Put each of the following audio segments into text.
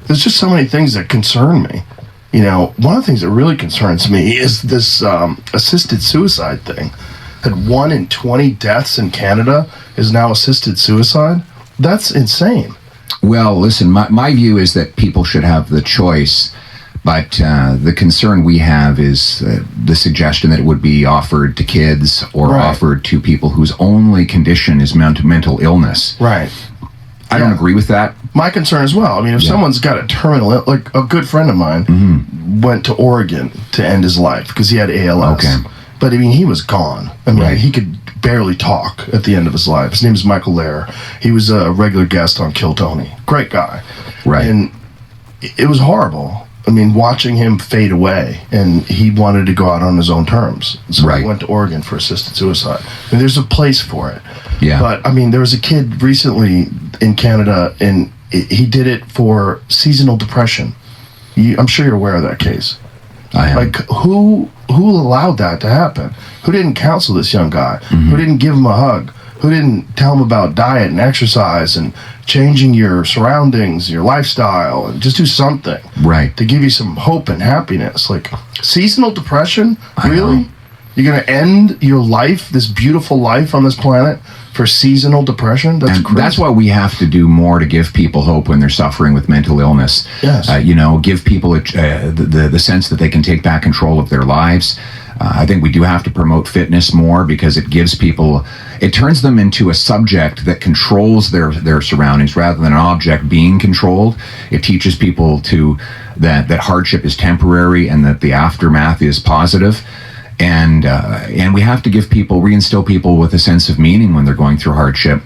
there's just so many things that concern me. You know, one of the things that really concerns me is this assisted suicide thing. That 1 in 20 deaths in Canada is now assisted suicide. That's insane. Well, listen, my view is that people should have the choice, but the concern we have is the suggestion that it would be offered to kids or offered to people whose only condition is mental illness. Right. I don't agree with that. My concern as well. I mean, if someone's got a terminal, like a good friend of mine went to Oregon to end his life because he had ALS. Okay. But I mean, he was gone. I mean, he could barely talk at the end of his life. His name is Michael Lair. He was a regular guest on Kill Tony. Great guy. Right. And it was horrible. I mean, watching him fade away, and he wanted to go out on his own terms. So he went to Oregon for assisted suicide. And there's a place for it. Yeah. But I mean, there was a kid recently in Canada, and he did it for seasonal depression. I'm sure you're aware of that case. I am. Like, who allowed that to happen? Who didn't counsel this young guy? Who didn't give him a hug? Who didn't tell him about diet and exercise and changing your surroundings, your lifestyle, and just do something to give you some hope and happiness? Like, seasonal depression? Really? You're going to end your life, this beautiful life on this planet, for seasonal depression? That's crazy. That's why we have to do more to give people hope when they're suffering with mental illness. Yes. Give people the sense that they can take back control of their lives. I think we do have to promote fitness more because it gives people, it turns them into a subject that controls their surroundings rather than an object being controlled. It teaches people that hardship is temporary and that the aftermath is positive. And we have to reinstill people with a sense of meaning when they're going through hardship,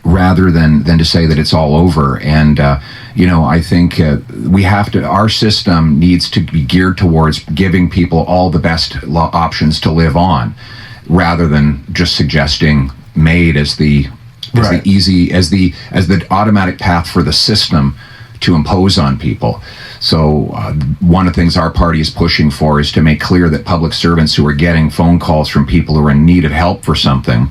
rather than to say that it's all over. And I think our system needs to be geared towards giving people all the best options to live on, rather than just suggesting MAID as the automatic path for the system to impose on people. So one of the things our party is pushing for is to make clear that public servants who are getting phone calls from people who are in need of help for something,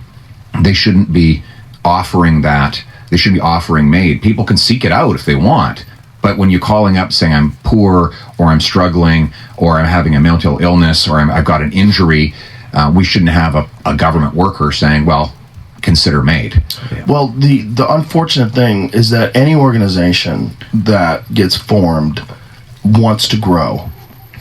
they shouldn't be offering that. They should be offering MAID. People can seek it out if they want, but when you're calling up saying I'm poor or I'm struggling or I'm having a mental illness or I've got an injury, we shouldn't have a government worker saying, well, consider MAID. Well, the unfortunate thing is that any organization that gets formed wants to grow,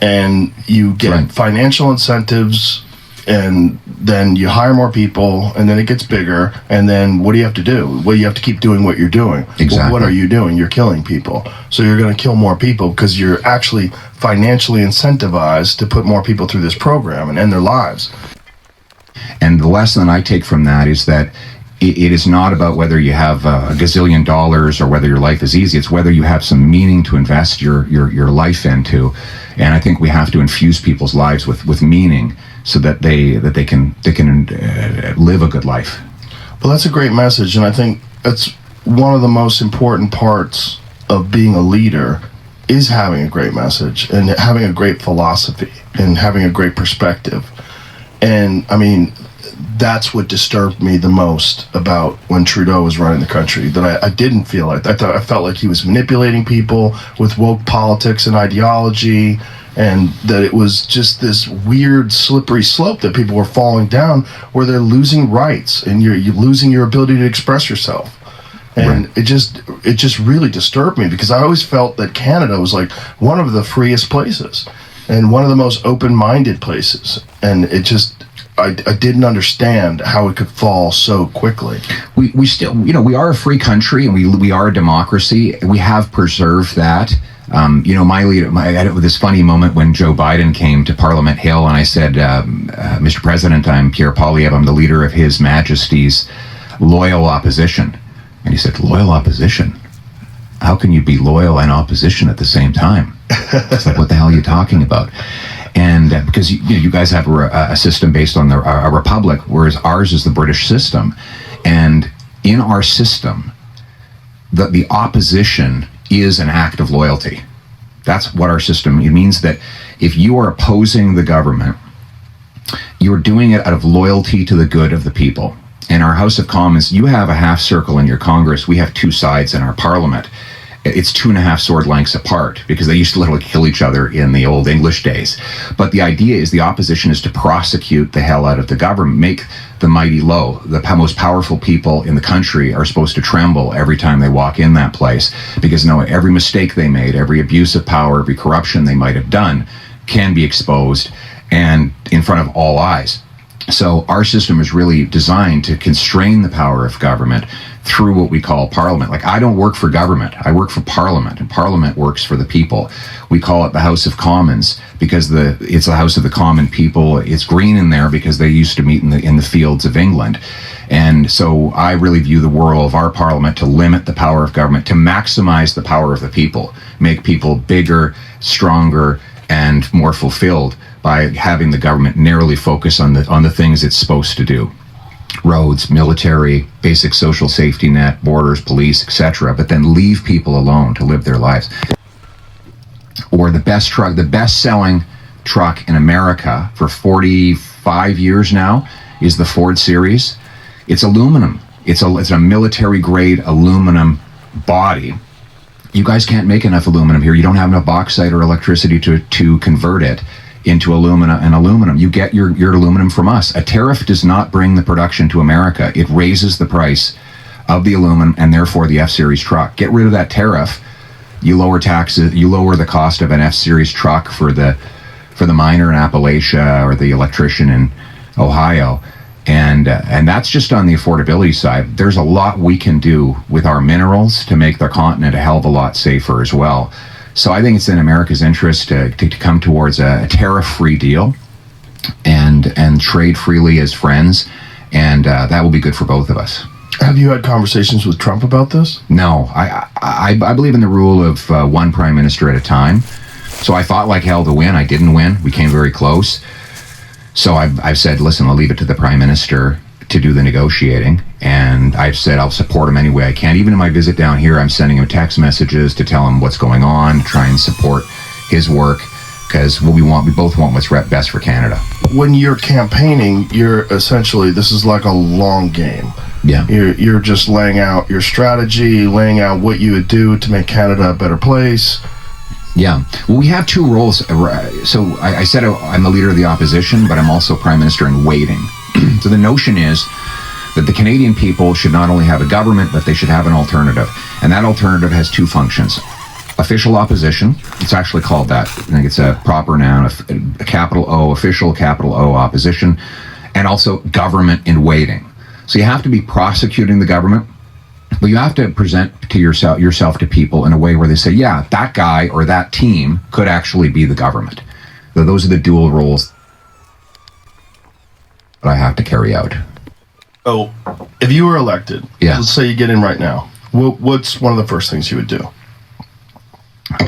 and you get financial incentives, and then you hire more people, and then it gets bigger, and then what do you have to do? Well, you have to keep doing what you're doing. Exactly. Well, what are you doing? You're killing people. So you're going to kill more people because you're actually financially incentivized to put more people through this program and end their lives. And the lesson I take from that is that it is not about whether you have a gazillion dollars or whether your life is easy. It's whether you have some meaning to invest your life into. And I think we have to infuse people's lives with meaning so that they can live a good life. Well, that's a great message, and I think that's one of the most important parts of being a leader is having a great message and having a great philosophy and having a great perspective. And I mean, that's what disturbed me the most about when Trudeau was running the country, that I didn't feel like, I felt like he was manipulating people with woke politics and ideology, and that it was just this weird slippery slope that people were falling down where they're losing rights and you're losing your ability to express yourself. And it just really disturbed me because I always felt that Canada was like one of the freest places and one of the most open-minded places. And it just, I didn't understand how it could fall so quickly. We still, we are a free country and we are a democracy. We have preserved that. My leader, I had this funny moment when Joe Biden came to Parliament Hill and I said, Mr. President, I'm Pierre Poilievre. I'm the leader of His Majesty's loyal opposition. And he said, loyal opposition? How can you be loyal and opposition at the same time? It's like, what the hell are you talking about? And because you guys have a system based on a republic, whereas ours is the British system. And in our system, the opposition is an act of loyalty. That's what our system, it means that if you are opposing the government, you're doing it out of loyalty to the good of the people. In our House of Commons, you have a half circle in your Congress. We have two sides in our Parliament. It's 2.5 sword lengths apart, because they used to literally kill each other in the old English days. But the idea is the opposition is to prosecute the hell out of the government, make the mighty low. The most powerful people in the country are supposed to tremble every time they walk in that place, because every mistake they made, every abuse of power, every corruption they might have done can be exposed and in front of all eyes. So our system is really designed to constrain the power of government through what we call parliament. Like, I don't work for government, I work for parliament, and parliament works for the people. We call it the House of Commons because it's the house of the common people. It's green in there because they used to meet in the fields of England. And so I really view the role of our parliament to limit the power of government, to maximize the power of the people, make people bigger, stronger, and more fulfilled by having the government narrowly focus on the things it's supposed to do. Roads, military, basic social safety net, borders, police, etc., but then leave people alone to live their lives. Or the best-selling truck in America for 45 years now is the Ford Series. It's aluminum. It's a military-grade aluminum body. You guys can't make enough aluminum here. You don't have enough bauxite or electricity to convert it into aluminum. You get your aluminum from us. A tariff does not bring the production to America. It raises the price of the aluminum and therefore the F-Series truck. Get rid of that tariff. You lower taxes. You lower the cost of an F-Series truck for the miner in Appalachia or the electrician in Ohio. And that's just on the affordability side. There's a lot we can do with our minerals to make the continent a hell of a lot safer as well. So I think it's in America's interest to come towards a tariff-free deal and trade freely as friends, and that will be good for both of us. Have you had conversations with Trump about this? No, I believe in the rule of one prime minister at a time. So I fought like hell to win. I didn't win. We came very close. So I've said, listen, I'll leave it to the prime minister to do the negotiating, and I've said I'll support him any way I can. Even in my visit down here, I'm sending him text messages to tell him what's going on, to try and support his work, because what we both want what's best for Canada. When you're campaigning, you're essentially, this is like a long game. Yeah. You're just laying out your strategy, laying out what you would do to make Canada a better place. Yeah. Well, we have two roles. So I said I'm the leader of the opposition, but I'm also prime minister in waiting. So the notion is that the Canadian people should not only have a government, but they should have an alternative. And that alternative has two functions. Official opposition, it's actually called that. I think it's a proper noun, a capital O, official, capital O, opposition, and also government in waiting. So you have to be prosecuting the government, but you have to present to yourself to people in a way where they say, yeah, that guy or that team could actually be the government. So those are the dual roles that I have to carry out. Oh, if you were elected, let's say you get in right now, what's one of the first things you would do?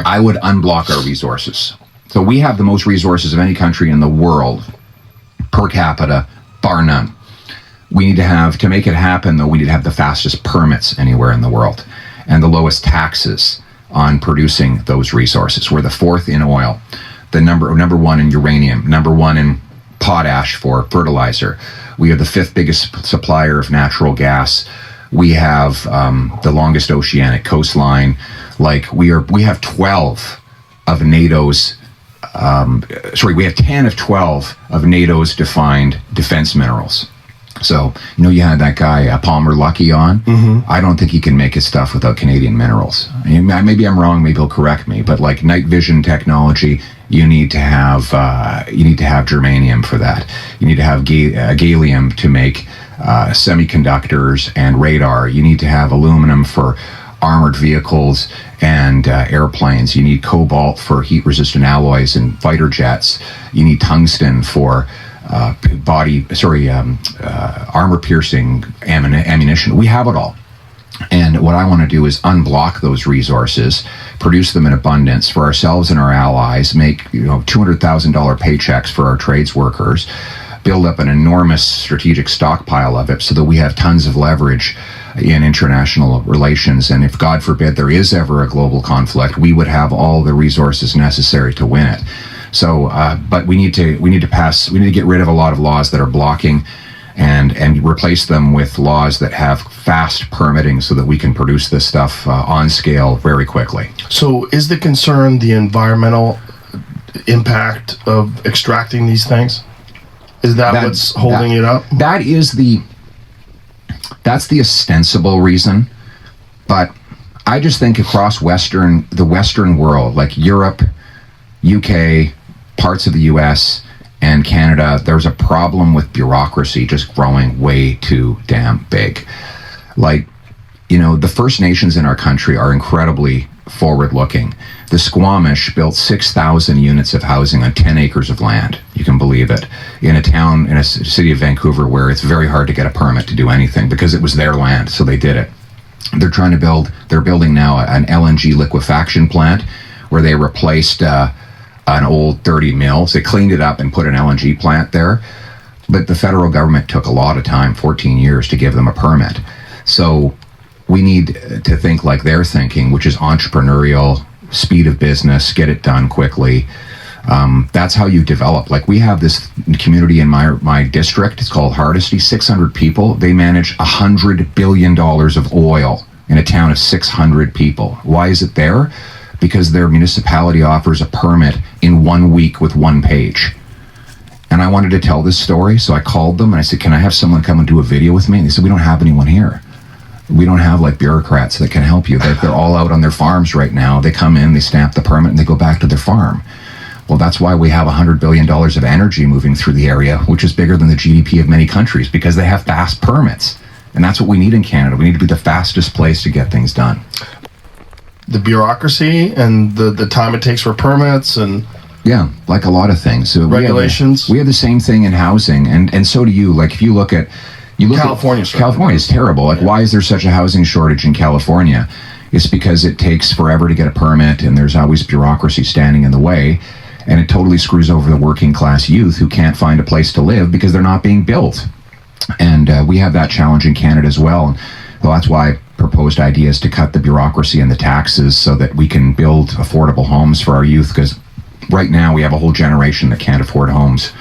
I would unblock our resources. So we have the most resources of any country in the world, per capita, bar none. We need to make it happen, though, we need to have the fastest permits anywhere in the world and the lowest taxes on producing those resources. We're the fourth in oil, the number one in uranium, number one in potash for fertilizer. We are the fifth biggest supplier of natural gas. We have the longest oceanic coastline. Like we have 12 of NATO's. We have 10 of 12 of NATO's defined defense minerals. So, you had that guy, Palmer Luckey on. Mm-hmm. I don't think he can make his stuff without Canadian minerals. Maybe I'm wrong, maybe he'll correct me, but like night vision technology, you need to have germanium for that. You need to have gallium to make semiconductors and radar. You need to have aluminum for armored vehicles and airplanes. You need cobalt for heat-resistant alloys and fighter jets. You need tungsten for armor-piercing ammunition. We have it all. And what I want to do is unblock those resources, produce them in abundance for ourselves and our allies, make $200,000 paychecks for our trades workers, build up an enormous strategic stockpile of it so that we have tons of leverage in international relations. And if, God forbid, there is ever a global conflict, we would have all the resources necessary to win it. So, but we need to get rid of a lot of laws that are blocking and replace them with laws that have fast permitting so that we can produce this stuff on scale very quickly. So is the concern the environmental impact of extracting these things? Is that what's holding it up? That's the ostensible reason. But I just think across the Western world, like Europe, UK, parts of the US, and Canada, there's a problem with bureaucracy just growing way too damn big. Like, the First Nations in our country are incredibly forward-looking. The Squamish built 6,000 units of housing on 10 acres of land. You can believe it. In a city of Vancouver where it's very hard to get a permit to do anything because it was their land, so they did it. They're building now an LNG liquefaction plant where they replaced an old dirty mill. So they cleaned it up and put an LNG plant there. But the federal government took a lot of time, 14 years, to give them a permit. So we need to think like they're thinking, which is entrepreneurial, speed of business, get it done quickly. That's how you develop. Like, we have this community in my district. It's called Hardisty, 600 people. They manage $100 billion of oil in a town of 600 people. Why is it there? Because their municipality offers a permit in 1 week with 1 page. And I wanted to tell this story, so I called them and I said, can I have someone come and do a video with me? And they said, we don't have anyone here. We don't have like bureaucrats that can help you. They're all out on their farms right now. They come in, they stamp the permit, and they go back to their farm. Well, that's why we have $100 billion of energy moving through the area, which is bigger than the GDP of many countries, because they have fast permits. And that's what we need in Canada. We need to be the fastest place to get things done. The bureaucracy and the time it takes for permits and... Yeah, like a lot of things. So regulations. We have the same thing in housing, and so do you. Like, if you look at... California is terrible. Like, why is there such a housing shortage in California? It's because it takes forever to get a permit, and there's always bureaucracy standing in the way, and it totally screws over the working class youth who can't find a place to live because they're not being built. And we have that challenge in Canada as well. Well, that's why I proposed ideas to cut the bureaucracy and the taxes so that we can build affordable homes for our youth, because right now we have a whole generation that can't afford homes.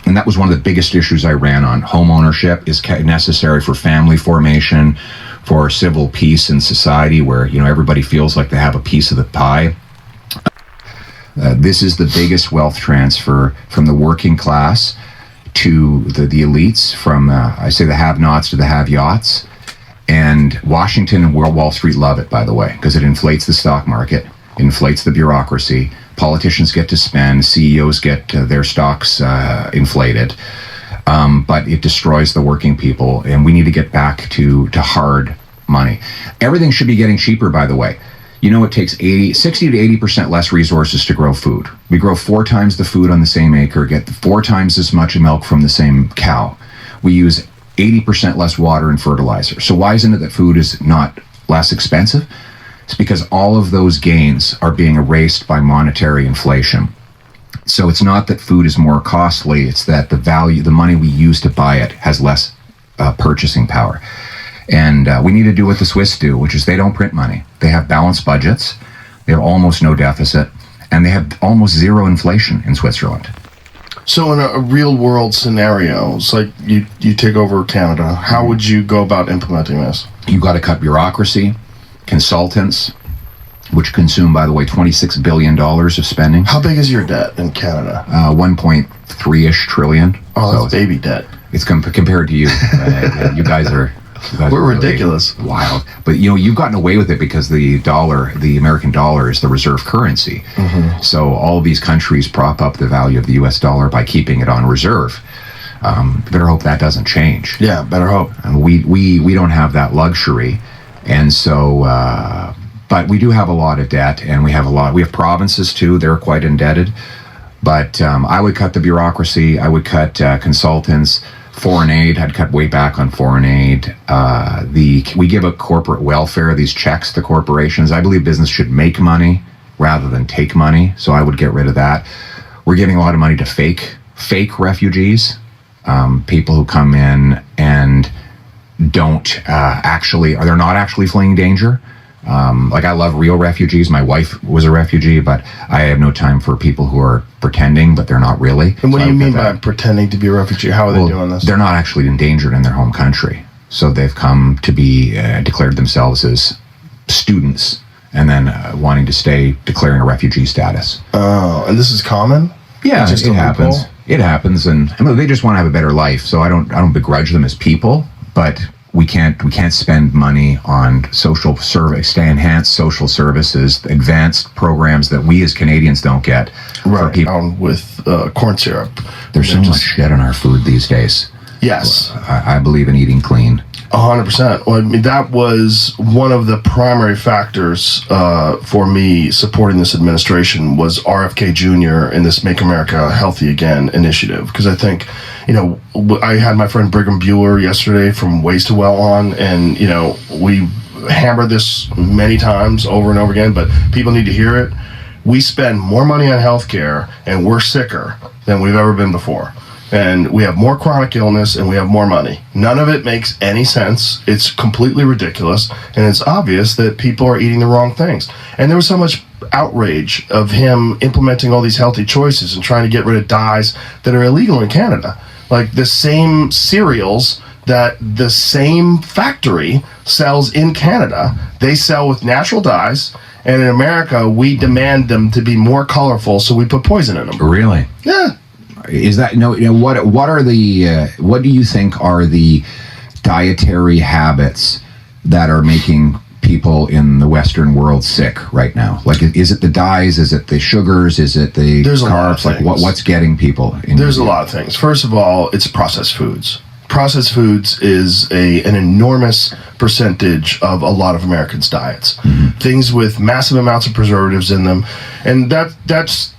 And that was one of the biggest issues I ran on. Home ownership is necessary for family formation, for civil peace in society where, everybody feels like they have a piece of the pie. This is the biggest wealth transfer from the working class to the elites, from, I say, the have-nots to the have-yachts. And Washington and Wall Street love it, by the way, because it inflates the stock market, inflates the bureaucracy. Politicians get to spend, CEOs get their stocks inflated, but it destroys the working people, and we need to get back to hard money. Everything should be getting cheaper, by the way. It takes 60 to 80% less resources to grow food. We grow 4 times the food on the same acre, get 4 times as much milk from the same cow. We use 80% less water and fertilizer. So why isn't it that food is not less expensive? It's because all of those gains are being erased by monetary inflation. So it's not that food is more costly, it's that the money we use to buy it has less purchasing power. And we need to do what the Swiss do, which is they don't print money. They have balanced budgets, they have almost no deficit, and they have almost zero inflation in Switzerland. So in a real world scenario, it's like you take over Canada, how would you go about implementing this? You've got to cut bureaucracy, consultants, which consume, by the way, $26 billion of spending. How big is your debt in Canada? 1.3-ish trillion. Oh, that's baby debt. It's compared to you. You guys are... We're ridiculous. Really wild. But, you've gotten away with it because the American dollar is the reserve currency. Mm-hmm. So all of these countries prop up the value of the US dollar by keeping it on reserve. Better hope that doesn't change. Yeah, better hope. And we don't have that luxury. And so, but we do have a lot of debt, and we have provinces too. They're quite indebted. But I would cut the bureaucracy. I would cut consultants. Foreign aid, I'd cut way back on foreign aid. We give a corporate welfare, these checks to corporations. I believe business should make money rather than take money, so I would get rid of that. We're giving a lot of money to fake refugees, people who come in and they're not actually fleeing danger. Like, I love real refugees. My wife was a refugee, but I have no time for people who are pretending, but they're not really. And what do you mean by pretending to be a refugee? How are they doing this? They're not actually endangered in their home country. So they've come to be declared themselves as students, and then wanting to stay, declaring a refugee status. Oh, and this is common? Yeah, it happens. It happens, and I mean, they just want to have a better life. So I don't begrudge them as people, but we can't spend money on social service, to enhance social services, advanced programs that we as Canadians don't get. Right. For with corn syrup. There's so much shit in our food these days. Yes. I believe in eating clean. 100%. Well, I mean, that was one of the primary factors for me supporting this administration was RFK Jr. and this Make America Healthy Again initiative. Because I think, I had my friend Brigham Bueller yesterday from Ways to Well on, and, we hammered this many times over and over again, but people need to hear it. We spend more money on healthcare, and we're sicker than we've ever been before. And we have more chronic illness, and we have more money. None of it makes any sense. It's completely ridiculous, and it's obvious that people are eating the wrong things. And there was so much outrage of him implementing all these healthy choices and trying to get rid of dyes that are illegal in Canada. Like the same cereals that the same factory sells in Canada, they sell with natural dyes, and in America, we demand them to be more colorful, so we put poison in them. Really? Yeah. Is that what do you think are the dietary habits that are making people in the Western world sick right now? Like, is it the dyes? Is it the sugars? Is it the carbs? Like, what's getting people? There's a lot of things. First of all, it's processed foods. Processed foods is an enormous percentage of a lot of Americans' diets. Mm-hmm. Things with massive amounts of preservatives in them, and that's.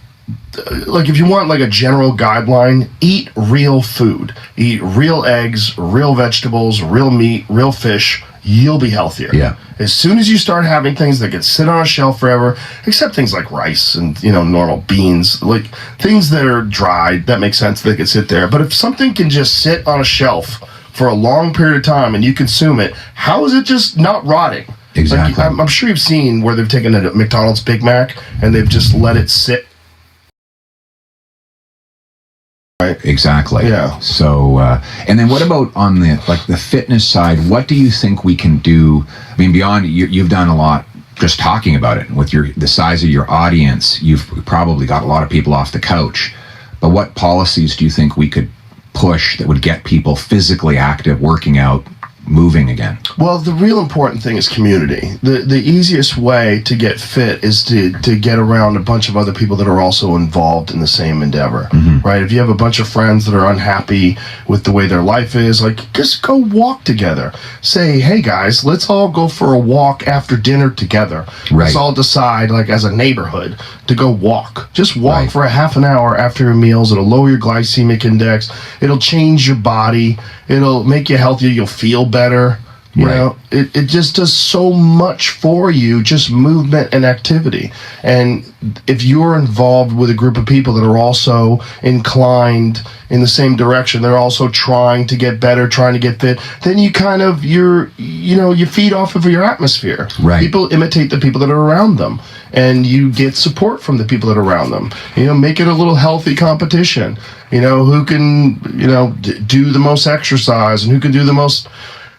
Like, if you want like a general guideline, eat real food. Eat real eggs, real vegetables, real meat, real fish. You'll be healthier. Yeah. As soon as you start having things that can sit on a shelf forever, except things like rice and, normal beans, like things that are dried, that makes sense, they can sit there. But if something can just sit on a shelf for a long period of time and you consume it, how is it just not rotting? Exactly. Like, I'm sure you've seen where they've taken a McDonald's Big Mac and they've just let it sit. Right. Exactly. Yeah. So, and then what about on the fitness side? What do you think we can do? I mean, beyond you've done a lot just talking about it with the size of your audience. You've probably got a lot of people off the couch. But what policies do you think we could push that would get people physically active, working out, moving again? Well, the real important thing is community. The easiest way to get fit is to get around a bunch of other people that are also involved in the same endeavor, mm-hmm. right? If you have a bunch of friends that are unhappy with the way their life is, like, just go walk together. Say, hey guys, let's all go for a walk after dinner together. Right. Let's all decide, like, as a neighborhood, to go walk. Just walk right. for a half an hour after your meals. It'll lower your glycemic index. It'll change your body. It'll make you healthier. You'll feel better. You know, it just does so much for you, just movement and activity. And if you're involved with a group of people that are also inclined in the same direction, they're also trying to get better, trying to get fit, then you kind of, you feed off of your atmosphere. Right. People imitate the people that are around them, and you get support from the people that are around them. Make it a little healthy competition. Who can, do the most exercise and who can do the most,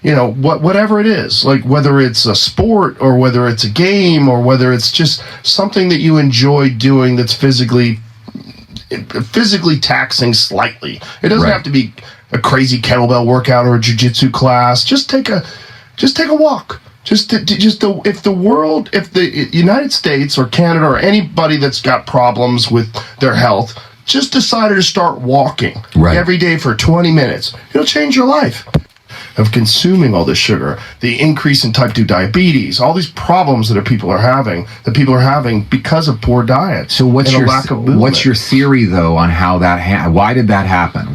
whatever it is, like whether it's a sport or whether it's a game or whether it's just something that you enjoy doing that's physically taxing slightly. It doesn't right. have to be a crazy kettlebell workout or a jiu-jitsu class. Just take a walk. If the United States or Canada or anybody that's got problems with their health just decided to start walking right. every day for 20 minutes, it'll change your life. Of consuming all this sugar, the increase in type 2 diabetes, all these problems that people are having because of poor diet. So what's your theory though on how that why did that happen?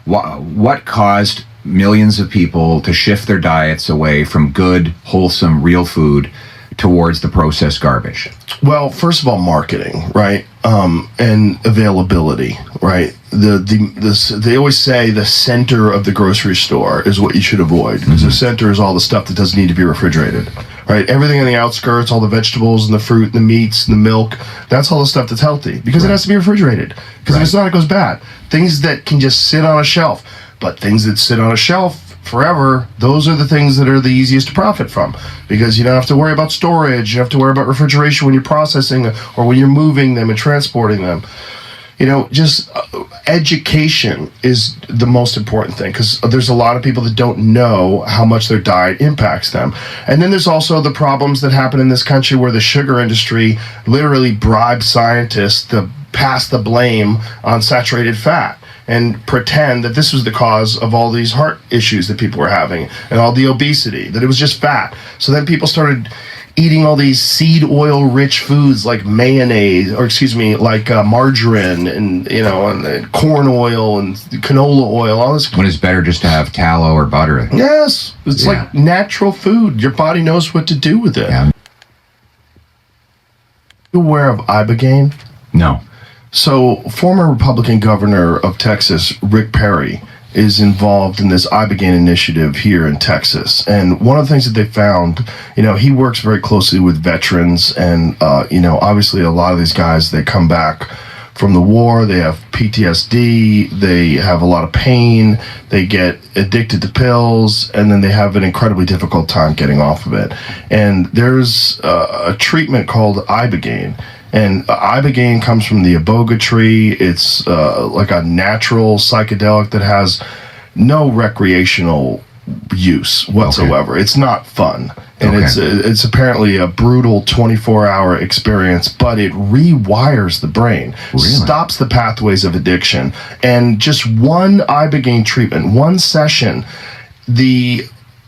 What caused millions of people to shift their diets away from good, wholesome, real food towards the processed garbage? Well, first of all, marketing, right? And availability, right? They always say the center of the grocery store is what you should avoid, because the center is all the stuff that doesn't need to be refrigerated, right? Everything on the outskirts, all the vegetables and the fruit and the meats and the milk, that's all the stuff that's healthy because it has to be refrigerated. Because if it's not, it goes bad. Things that can just sit on a shelf, but things that sit on a shelf forever, those are the things that are the easiest to profit from, because you don't have to worry about storage, you don't have to worry about refrigeration when you're processing or when you're moving them and transporting them. Just education is the most important thing, because there's a lot of people that don't know how much their diet impacts them. And then there's also the problems that happen in this country where the sugar industry literally bribes scientists to pass the blame on saturated fat and pretend that this was the cause of all these heart issues that people were having and all the obesity, that it was just fat. So then people started eating all these seed oil rich foods like mayonnaise, like margarine and corn oil and canola oil, all this. When it's better just to have tallow or butter. Yes, it's like natural food. Your body knows what to do with it. Yeah. You aware of Ibogaine? No. So, former Republican governor of Texas, Rick Perry, is involved in this Ibogaine initiative here in Texas. And one of the things that they found, he works very closely with veterans. And, obviously a lot of these guys, they come back from the war, they have PTSD, they have a lot of pain, they get addicted to pills, and then they have an incredibly difficult time getting off of it. And there's a treatment called Ibogaine. And Ibogaine comes from the iboga tree. It's like a natural psychedelic that has no recreational use whatsoever. Okay. It's not fun. And it's apparently a brutal 24-hour experience, but it rewires the brain, stops the pathways of addiction. And just one Ibogaine treatment, one session, the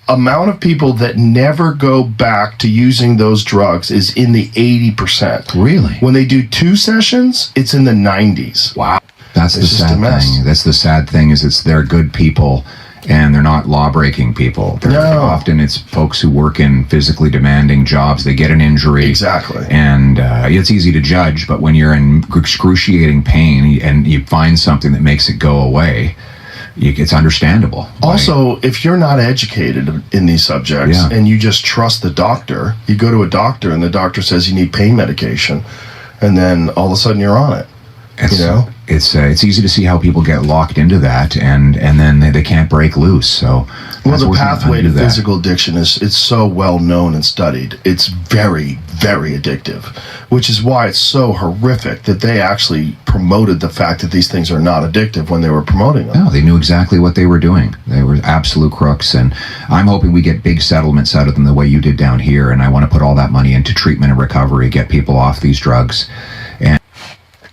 amount of people that never go back to using those drugs is in the 80%. Really? When they do 2 sessions, it's in the 90s. Wow. That's the sad thing. That's the sad thing, is they're good people and they're not law-breaking people. Often it's folks who work in physically demanding jobs. They get an injury. Exactly. And it's easy to judge, but when you're in excruciating pain and you find something that makes it go away, it's understandable. Also, if you're not educated in these subjects and you just trust the doctor, you go to a doctor and the doctor says you need pain medication, and then all of a sudden you're on it. It's easy to see how people get locked into that, and then they can't break loose. So the pathway to physical addiction it's so well known and studied. It's very, very addictive, which is why it's so horrific that they actually promoted the fact that these things are not addictive when they were promoting them. No, they knew exactly what they were doing. They were absolute crooks, and I'm hoping we get big settlements out of them the way you did down here, and I want to put all that money into treatment and recovery, get people off these drugs.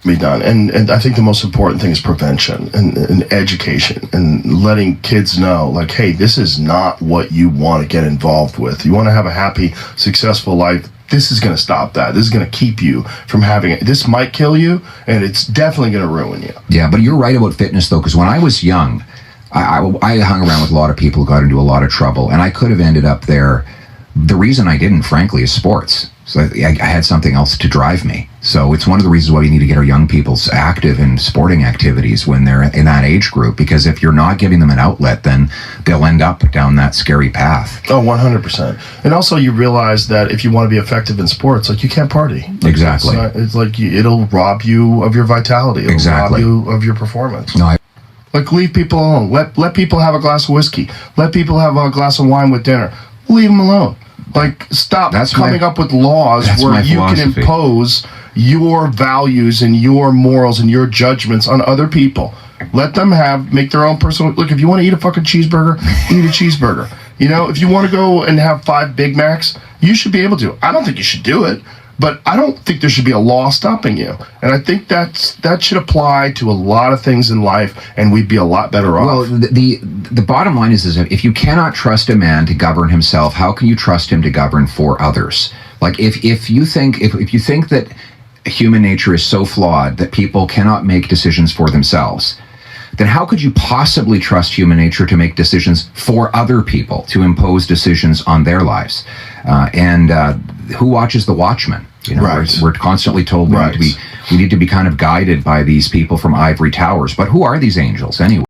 Be done. And I think the most important thing is prevention and education and letting kids know, like, hey, this is not what you want to get involved with. You want to have a happy, successful life. This is going to stop that. This is going to keep you from having it. This might kill you, and it's definitely going to ruin you. Yeah, but you're right about fitness, though, because when I was young, I hung around with a lot of people who got into a lot of trouble, and I could have ended up there. The reason I didn't, frankly, is sports. So I had something else to drive me. So it's one of the reasons why we need to get our young people active in sporting activities when they're in that age group, because if you're not giving them an outlet, then they'll end up down that scary path. Oh, 100%. And also you realize that if you want to be effective in sports, like, you can't party. Exactly. It's like it'll rob you of your vitality. It'll rob you of your performance. No, like, leave people alone. Let people have a glass of whiskey. Let people have a glass of wine with dinner. Leave them alone. Like, stop coming up with laws where you can impose your values and your morals and your judgments on other people. Let them make their own personal... Look, if you want to eat a fucking cheeseburger, eat a cheeseburger. If you want to go and have 5 Big Macs, you should be able to. I don't think you should do it, but I don't think there should be a law stopping you. And I think that should apply to a lot of things in life, and we'd be a lot better off. Well, the bottom line is that if you cannot trust a man to govern himself, how can you trust him to govern for others? Like, if you think that human nature is so flawed that people cannot make decisions for themselves, then how could you possibly trust human nature to make decisions for other people, to impose decisions on their lives? Who watches the watchmen? We're constantly told we need to be kind of guided by these people from ivory towers. But who are these angels anyway?